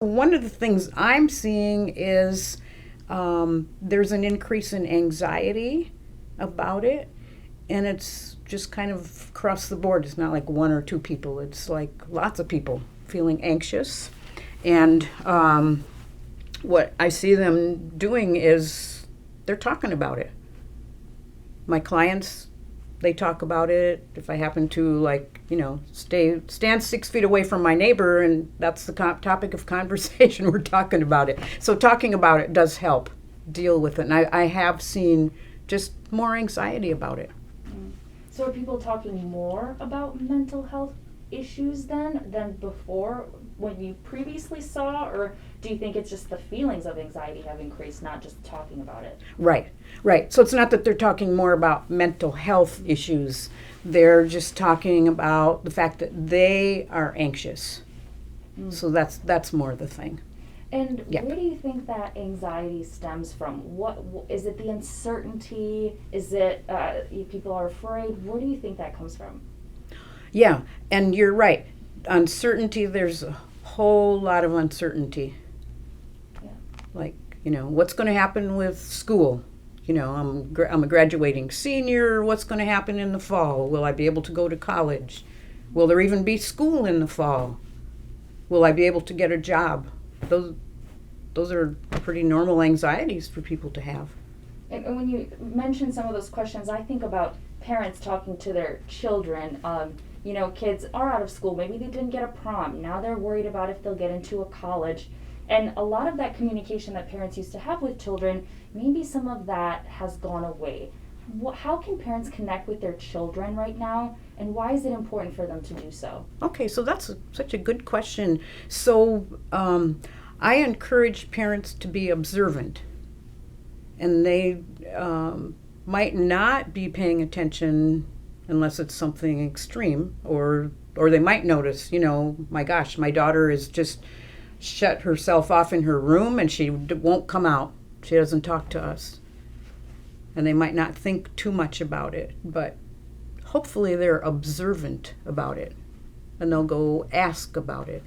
One of the things I'm seeing is there's an increase in anxiety about it, and it's just kind of across the board. It's not like one or two people, it's like lots of people feeling anxious. And what I see them doing is they're talking about it. My clients, they talk about it. If I happen to, like, stand 6 feet away from my neighbor and that's the topic of conversation, we're talking about it. So talking about it does help deal with it. And I have seen just more anxiety about it. So are people talking more about mental health issues then than before when you previously saw, or do you think it's just the feelings of anxiety have increased, not just talking about it? Right. So it's not that they're talking more about mental health issues. They're just talking about the fact that they are anxious. So that's more the thing. And Yep. where do you think that anxiety stems from? What is it? The uncertainty? Is it people are afraid? Where do you think that comes from? Yeah, and you're right. Uncertainty, there's a whole lot of uncertainty. Yeah. Like, what's going to happen with school? I'm a graduating senior. What's going to happen in the fall? Will I be able to go to college? Will there even be school in the fall? Will I be able to get a job? Those are pretty normal anxieties for people to have. And when you mention some of those questions, I think about parents talking to their children. Kids are out of school. Maybe they didn't get a prom. Now they're worried about if they'll get into a college. And a lot of that communication that parents used to have with children, maybe some of that has gone away. How can parents connect with their children right now, and why is it important for them to do so? Okay, so that's such a good question. So I encourage parents to be observant, and they might not be paying attention unless it's something extreme, or they might notice, my gosh, my daughter is just shut herself off in her room and she won't come out. She doesn't talk to us. And they might not think too much about it, but hopefully they're observant about it, and they'll go ask about it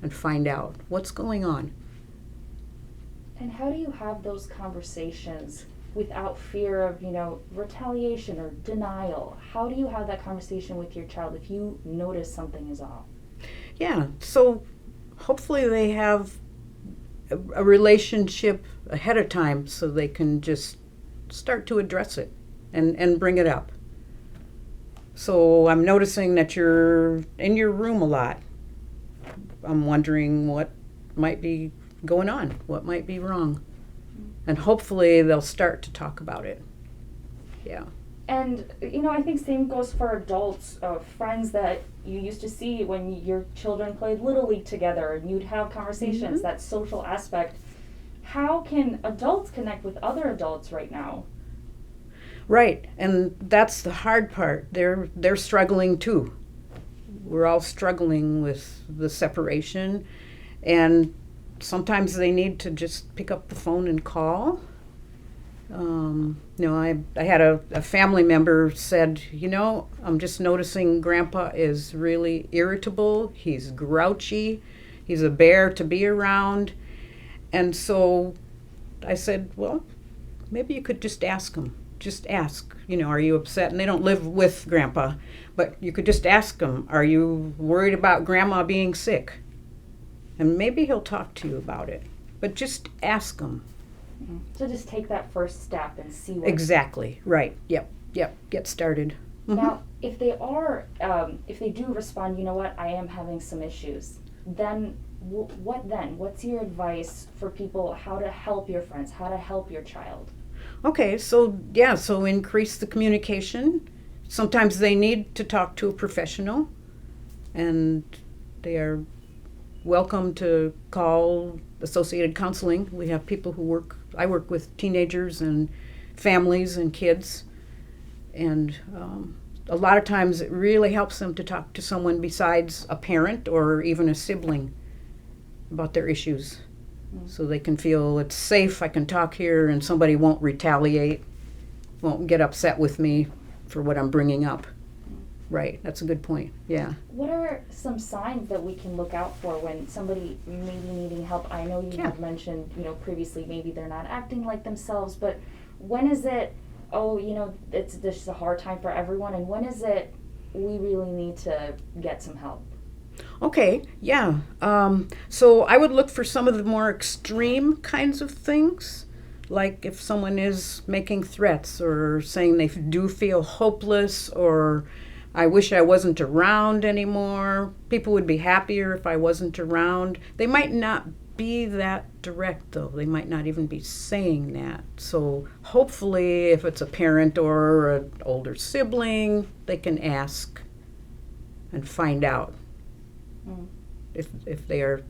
and find out what's going on. And how do you have those conversations without fear of, retaliation or denial? How do you have that conversation with your child if you notice something is off? Yeah, so hopefully they have a relationship ahead of time so they can just start to address it and bring it up. So I'm noticing that you're in your room a lot. I'm wondering what might be going on, what might be wrong. And hopefully they'll start to talk about it. Yeah. And, I think same goes for adults, friends that you used to see when your children played Little League together and you'd have conversations, that social aspect. How can adults connect with other adults right now? Right, and that's the hard part. They're struggling too. We're all struggling with the separation, and sometimes they need to just pick up the phone and call. I had a family member said, I'm just noticing Grandpa is really irritable. He's grouchy. He's a bear to be around. And so I said, well, maybe you could just ask him. Just ask, are you upset? And they don't live with Grandpa, but you could just ask him, are you worried about Grandma being sick? And maybe he'll talk to you about it, but just ask him. So just take that first step and see what... Exactly, right, yep, get started. Now, if they do respond, I am having some issues, then what then? What's your advice for people, how to help your friends, how to help your child? Okay, so increase the communication. Sometimes they need to talk to a professional, and they are welcome to call Associated Counseling. We have people I work with teenagers and families and kids, and a lot of times it really helps them to talk to someone besides a parent or even a sibling about their issues. So they can feel it's safe, I can talk here, and somebody won't retaliate, won't get upset with me for what I'm bringing up. right. That's a good point. Yeah. What are some signs that we can look out for when somebody may be needing help? I know you Yeah. have mentioned, previously maybe they're not acting like themselves, but when is it, oh, this is a hard time for everyone, and when is it we really need to get some help? Okay, yeah. So I would look for some of the more extreme kinds of things, like if someone is making threats or saying they do feel hopeless or I wish I wasn't around anymore. People would be happier if I wasn't around. They might not be that direct, though. They might not even be saying that. So hopefully, if it's a parent or an older sibling, they can ask and find out Mm. if they are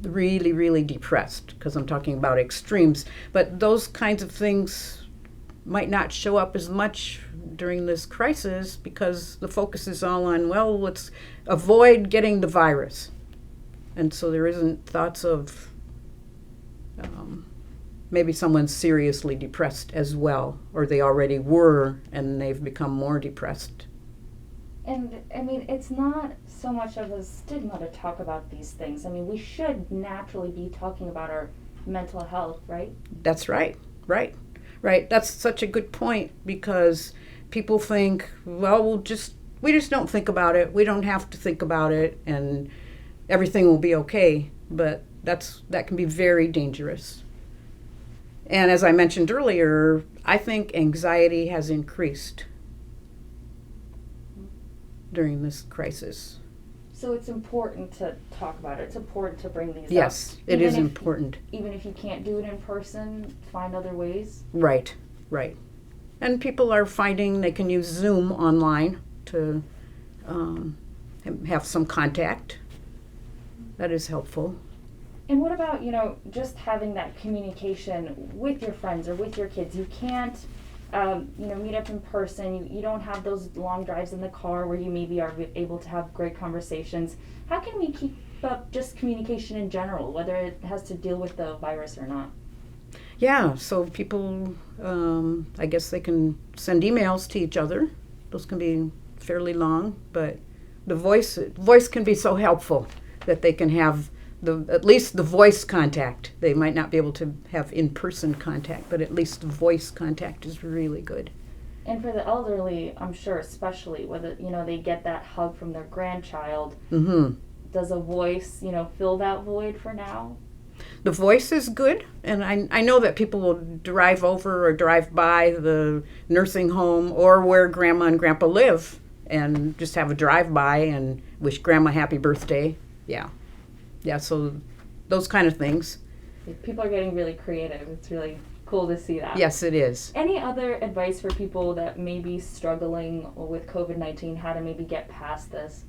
really, really depressed, because I'm talking about extremes. But those kinds of things might not show up as much during this crisis because the focus is all on, well, let's avoid getting the virus. And so there isn't thoughts of maybe someone's seriously depressed as well, or they already were and they've become more depressed. And I mean, it's not so much of a stigma to talk about these things. I mean, we should naturally be talking about our mental health, right? That's right, right, right. That's such a good point because people think, well, we just don't think about it. We don't have to think about it, and everything will be okay. But that can be very dangerous. And as I mentioned earlier, I think anxiety has increased during this crisis. So it's important to talk about it. It's important to bring these up. Yes, it is important. Even if you can't do it in person, find other ways. Right, right. And people are finding they can use Zoom online to have some contact. That is helpful. And what about, just having that communication with your friends or with your kids? You can't, meet up in person. You don't have those long drives in the car where you maybe are able to have great conversations. How can we keep up just communication in general, whether it has to deal with the virus or not? Yeah, so people, I guess they can send emails to each other. Those can be fairly long, but the voice can be so helpful that they can have at least the voice contact. They might not be able to have in-person contact, but at least the voice contact is really good. And for the elderly, I'm sure especially, whether, they get that hug from their grandchild, Mm-hmm. does a voice, fill that void for now? The voice is good, and I know that people will drive over or drive by the nursing home or where Grandma and Grandpa live and just have a drive-by and wish Grandma happy birthday. Yeah. Yeah, so those kind of things. People are getting really creative. It's really cool to see that. Yes, it is. Any other advice for people that may be struggling with COVID-19, how to maybe get past this?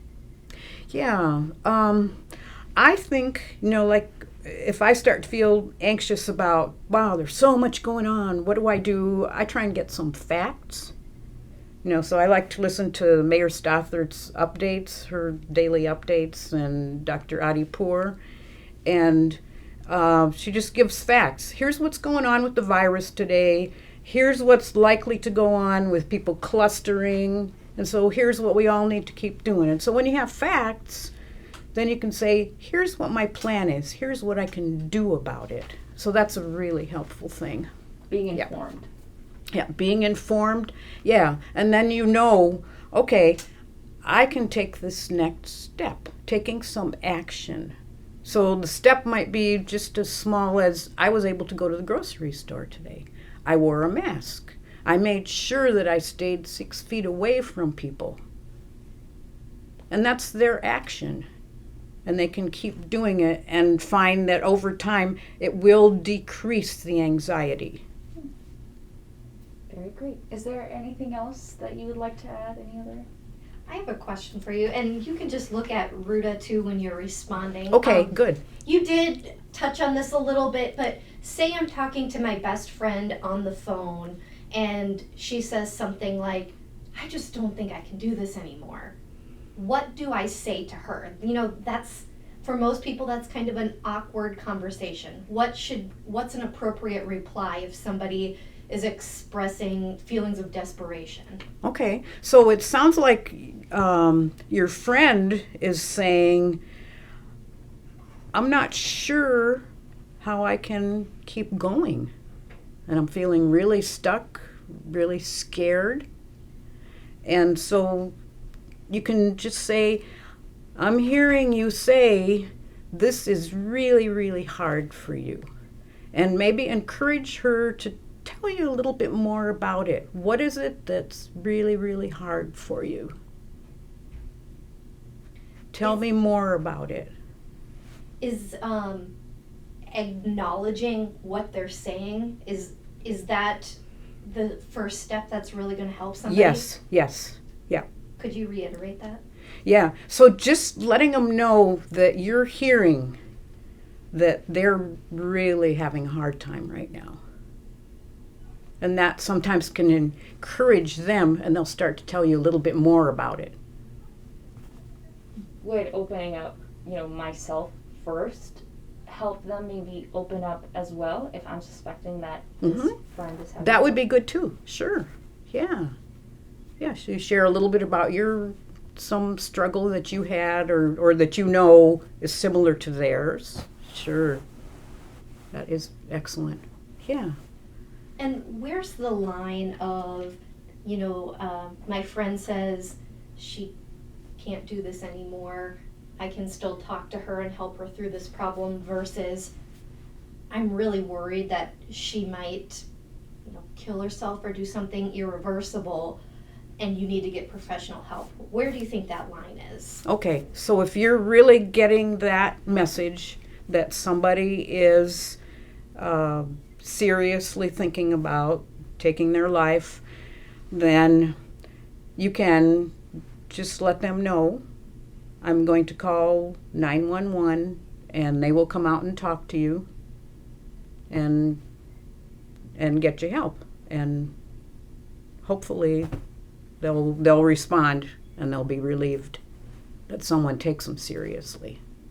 Yeah. I think, like if I start to feel anxious about, wow, there's so much going on, what do? I try and get some facts. So I like to listen to Mayor Stothart's updates, her daily updates, and Dr. Adipur. And she just gives facts. Here's what's going on with the virus today. Here's what's likely to go on with people clustering. And so here's what we all need to keep doing. And so when you have facts, then you can say, here's what my plan is. Here's what I can do about it. So that's a really helpful thing. Being informed. Yeah, being informed. Yeah, and then okay, I can take this next step, taking some action. So the step might be just as small as I was able to go to the grocery store today. I wore a mask. I made sure that I stayed 6 feet away from people. And that's their action. And they can keep doing it and find that over time it will decrease the anxiety. Very great. Is there anything else that you would like to add? Any other? I have a question for you, and you can just look at Ruta too when you're responding. Okay, good. You did touch on this a little bit, but say I'm talking to my best friend on the phone, and she says something like, I just don't think I can do this anymore. What do I say to her? That's, for most people, that's kind of an awkward conversation. What's an appropriate reply if somebody is expressing feelings of desperation. Okay, so it sounds like your friend is saying, I'm not sure how I can keep going. And I'm feeling really stuck, really scared. And so you can just say, I'm hearing you say this is really, really hard for you. And maybe encourage her to tell you a little bit more about it. What is it that's really, really hard for you? Tell me more about it. Is acknowledging what they're saying, is that the first step that's really going to help somebody? Yes, yes, yeah. Could you reiterate that? Yeah, so just letting them know that you're hearing that they're really having a hard time right now. And that sometimes can encourage them, and they'll start to tell you a little bit more about it. Would opening up, myself first help them maybe open up as well if I'm suspecting that this friend is having That would be good too, sure. Yeah. Yeah, so you share a little bit about some struggle that you had or that you know is similar to theirs. Sure. That is excellent. Yeah. And where's the line of, my friend says she can't do this anymore, I can still talk to her and help her through this problem, versus I'm really worried that she might, kill herself or do something irreversible and you need to get professional help. Where do you think that line is? Okay, so if you're really getting that message that somebody is seriously thinking about taking their life, then you can just let them know, I'm going to call 911 and they will come out and talk to you and get you help. And hopefully they'll respond and they'll be relieved that someone takes them seriously.